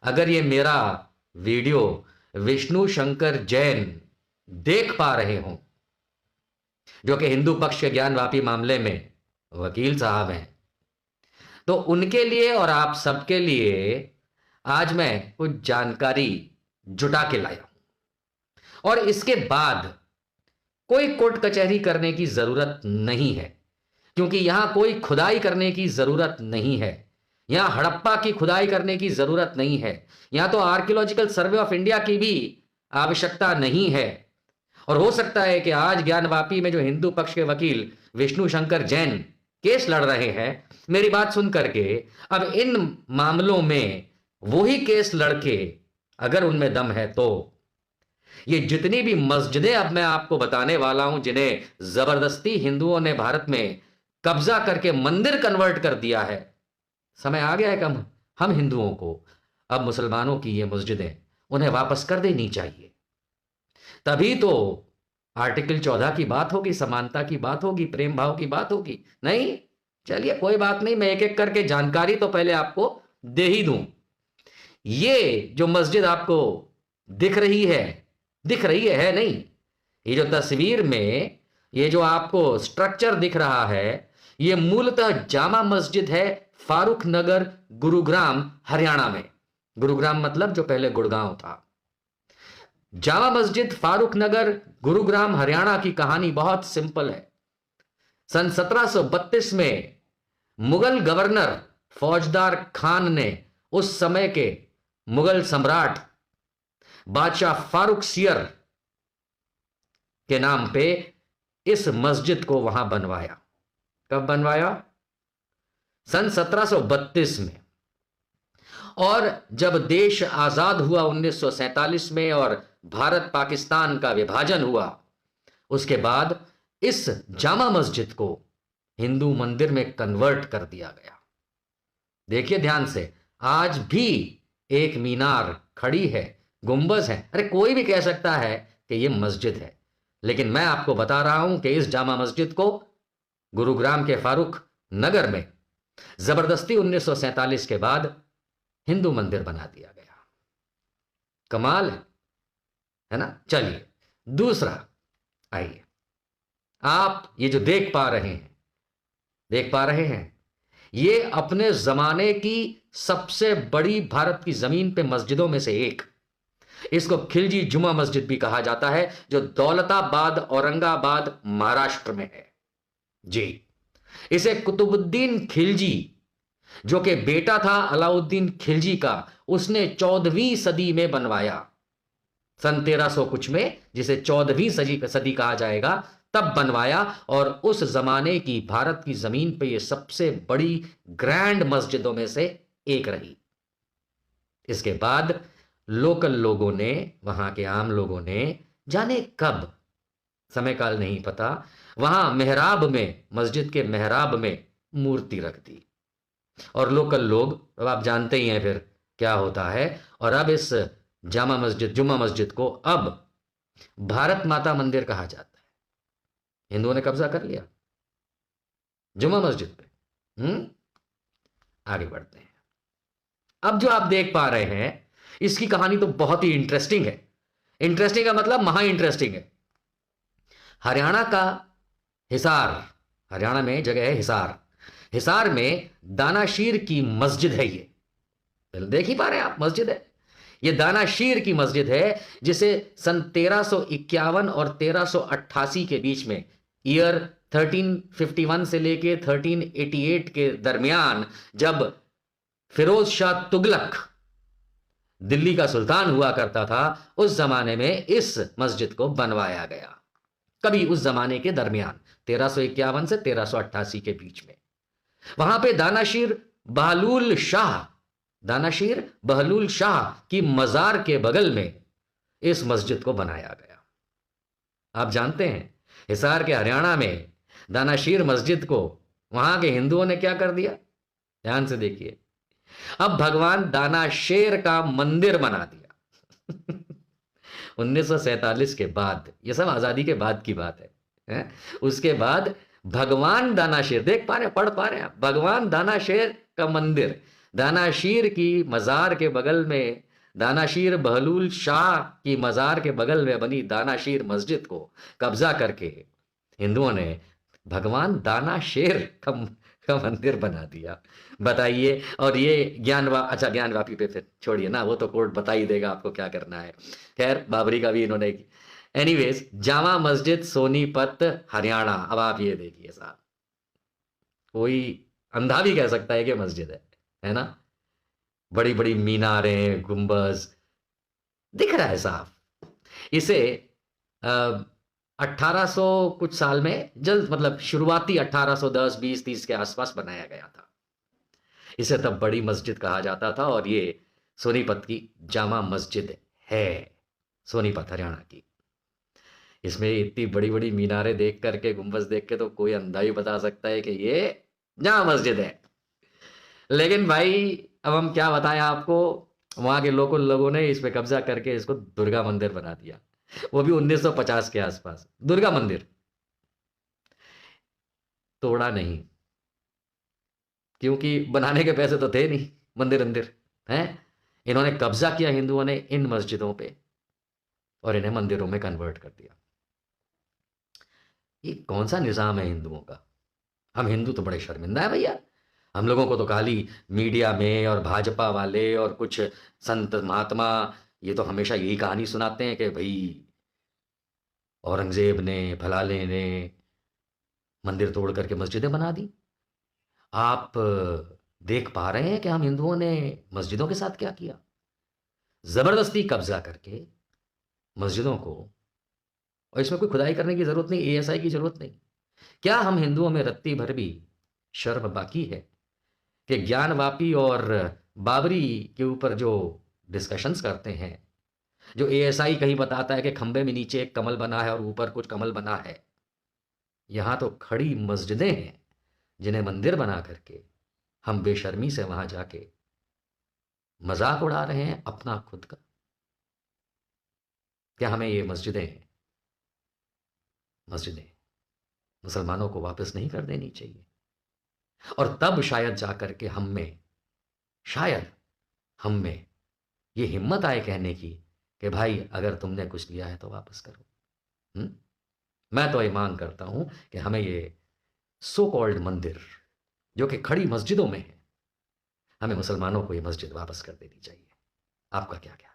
अगर ये मेरा वीडियो विष्णु शंकर जैन देख पा रहे हो, जो कि हिंदू पक्ष के ज्ञानवापी मामले में वकील साहब हैं, तो उनके लिए और आप सबके लिए आज मैं कुछ जानकारी जुटा के लाया हूं। और इसके बाद कोई कोर्ट कचहरी करने की जरूरत नहीं है, क्योंकि यहां कोई खुदाई करने की जरूरत नहीं है। यहां हड़प्पा की खुदाई करने की जरूरत नहीं है। यहां तो आर्कियोलॉजिकल सर्वे ऑफ इंडिया की भी आवश्यकता नहीं है। और हो सकता है कि आज ज्ञानवापी में जो हिंदू पक्ष के वकील विष्णु शंकर जैन केस लड़ रहे हैं, मेरी बात सुन करके अब इन मामलों में वही केस लड़के, अगर उनमें दम है तो ये जितनी भी मस्जिदें अब मैं आपको बताने वाला हूं, जिन्हें जबरदस्ती हिंदुओं ने भारत में कब्जा करके मंदिर कन्वर्ट कर दिया है, समय आ गया है कि हम हिंदुओं को अब मुसलमानों की ये मस्जिदें उन्हें वापस कर देनी चाहिए। तभी तो आर्टिकल 14 की बात होगी, समानता की बात होगी, प्रेम भाव की बात होगी। नहीं, चलिए कोई बात नहीं, मैं एक एक करके जानकारी तो पहले आपको दे ही दूं। ये जो मस्जिद आपको दिख रही है नहीं, ये जो तस्वीर में ये जो आपको स्ट्रक्चर दिख रहा है, ये मूलतः जामा मस्जिद है फारूक नगर, गुरुग्राम, हरियाणा में। गुरुग्राम मतलब जो पहले गुड़गांव था। जामा मस्जिद फारूक नगर, गुरुग्राम, हरियाणा की कहानी बहुत सिंपल है। सन 1732 में मुगल गवर्नर फौजदार खान ने उस समय के मुगल सम्राट बादशाह फारूक सियर के नाम पे इस मस्जिद को वहां बनवाया। कब बनवाया? सन 1732 में। और जब देश आजाद हुआ 1947 में और भारत पाकिस्तान का विभाजन हुआ, उसके बाद इस जामा मस्जिद को हिंदू मंदिर में कन्वर्ट कर दिया गया। देखिए ध्यान से, आज भी एक मीनार खड़ी है, गुंबज है। अरे कोई भी कह सकता है कि यह मस्जिद है, लेकिन मैं आपको बता रहा हूं कि इस जामा मस्जिद को गुरुग्राम के फारूक नगर में जबरदस्ती 1947 के बाद हिंदू मंदिर बना दिया गया। कमाल है ना। चलिए दूसरा, आइए, आप ये जो देख पा रहे हैं, ये अपने जमाने की सबसे बड़ी भारत की जमीन पे मस्जिदों में से एक। इसको खिलजी जुमा मस्जिद भी कहा जाता है, जो दौलताबाद, औरंगाबाद, महाराष्ट्र में है। जी, इसे कुतुबुद्दीन खिलजी, जो कि बेटा था अलाउद्दीन खिलजी का, उसने 14वीं सदी में बनवाया। सन 1300 कुछ में, जिसे 14वीं सदी कहा जाएगा, तब बनवाया। और उस जमाने की भारत की जमीन पे यह सबसे बड़ी ग्रैंड मस्जिदों में से एक रही। इसके बाद लोकल लोगों ने, वहां के आम लोगों ने, जाने कब, समय काल नहीं पता, वहां मेहराब में, मस्जिद के मेहराब में मूर्ति रख दी। और लोकल लोग, अब आप जानते ही हैं फिर क्या होता है। और अब इस जामा मस्जिद, जुमा मस्जिद को अब भारत माता मंदिर कहा जाता है। हिंदुओं ने कब्जा कर लिया जुमा मस्जिद पे। आगे बढ़ते हैं। अब जो आप देख पा रहे हैं, इसकी कहानी तो बहुत ही इंटरेस्टिंग है। इंटरेस्टिंग का मतलब महा इंटरेस्टिंग है। हरियाणा का हिसार, हरियाणा में जगह है हिसार। हिसार में दानाशीर की मस्जिद है। ये देख ही पा रहे हैं आप, मस्जिद है। ये दानाशीर की मस्जिद है, जिसे सन 1351 और 1388 के बीच में, ईयर 1351 से लेके 1388 के दरमियान, जब फिरोज शाह तुगलक दिल्ली का सुल्तान हुआ करता था, उस जमाने में इस मस्जिद को बनवाया गया। कभी उस जमाने के दरमियान 1351 से 1388 के बीच में, वहां पे दानाशीर बहलूल शाह की मजार के बगल में इस मस्जिद को बनाया गया। आप जानते हैं हिसार के हरियाणा में दानाशीर मस्जिद को वहां के हिंदुओं ने क्या कर दिया? ध्यान से देखिए, अब भगवान दानाशेर का मंदिर बना दिया। 1947 के बाद, यह सब आजादी के बाद की बात है? उसके बाद भगवान दानाशेर, देख पा रहे हैं, पढ़ पा रहे हैं, भगवान दानाशेर का मंदिर, दानाशीर की मज़ार के बगल में, दानाशीर बहलूल शाह की मज़ार के बगल में बनी दानाशीर मस्जिद को कब्जा करके हिंदुओं ने भगवान दानाशेर का मंदिर बना दिया। बताइए। और ये अच्छा, ज्ञानवापी पे फिर छोड़िए ना, वो तो कोर्ट बता ही देगा आपको क्या करना है। खैर, बाबरी का भी इन्होंने, एनीवेज, जामा मस्जिद सोनीपत हरियाणा। अब आप ये देखिए साहब, कोई अंधा भी कह सकता है कि मस्जिद है ना। बड़ी बड़ी मीनारें, गुंबज, दिख रहा है साफ। इसे 1800 कुछ साल में, जल्द मतलब शुरुआती 1810, 20, 30 के आसपास बनाया गया था। इसे तब बड़ी मस्जिद कहा जाता था और ये सोनीपत की जामा मस्जिद है, सोनीपत हरियाणा की। इसमें इतनी बड़ी बड़ी मीनारें देख करके, गुंबज देख के तो कोई अंधा ही बता सकता है कि ये जामा मस्जिद है। लेकिन भाई, अब हम क्या बताएं आपको, वहां के लोगों ने इस पे कब्जा करके इसको दुर्गा मंदिर बना दिया, वो भी 1950 के आसपास। दुर्गा मंदिर तोड़ा नहीं, क्योंकि बनाने के पैसे तो थे नहीं। मंदिर अंदिर हैं, इन्होंने कब्जा किया हिंदुओं ने इन मस्जिदों पे और इन्हें मंदिरों में कन्वर्ट कर दिया। ये कौन सा निज़ाम है हिंदुओं का। हम हिंदू तो बड़े शर्मिंदा है भैया। हम लोगों को तो खाली मीडिया में और भाजपा वाले और कुछ संत महात्मा ये तो हमेशा यही कहानी सुनाते हैं कि भाई औरंगजेब ने, फलाने ने मंदिर तोड़ करके मस्जिदें बना दी। आप देख पा रहे हैं कि हम हिंदुओं ने मस्जिदों के साथ क्या किया। जबरदस्ती कब्जा करके मस्जिदों को, और इसमें कोई खुदाई करने की जरूरत नहीं, एएसआई की जरूरत नहीं। क्या हम हिंदुओं में रत्ती भर भी शर्म बाकी है कि ज्ञानवापी और बाबरी के ऊपर जो डिस्कशंस करते हैं, जो एएसआई कहीं बताता है कि खंबे में नीचे एक कमल बना है और ऊपर कुछ कमल बना है, यहां तो खड़ी मस्जिदें हैं जिन्हें मंदिर बना करके हम बेशर्मी से वहां जाके मजाक उड़ा रहे हैं अपना खुद का। क्या हमें ये मस्जिदें मुसलमानों को वापस नहीं कर देनी चाहिए? और तब शायद जाकर के शायद हम में ये हिम्मत आए कहने की कि भाई अगर तुमने कुछ लिया है तो वापस करो। मैं तो ये मांग करता हूं कि हमें ये सो कॉल्ड मंदिर जो कि खड़ी मस्जिदों में है, हमें मुसलमानों को ये मस्जिद वापस कर देनी चाहिए। आपका क्या ख्याल?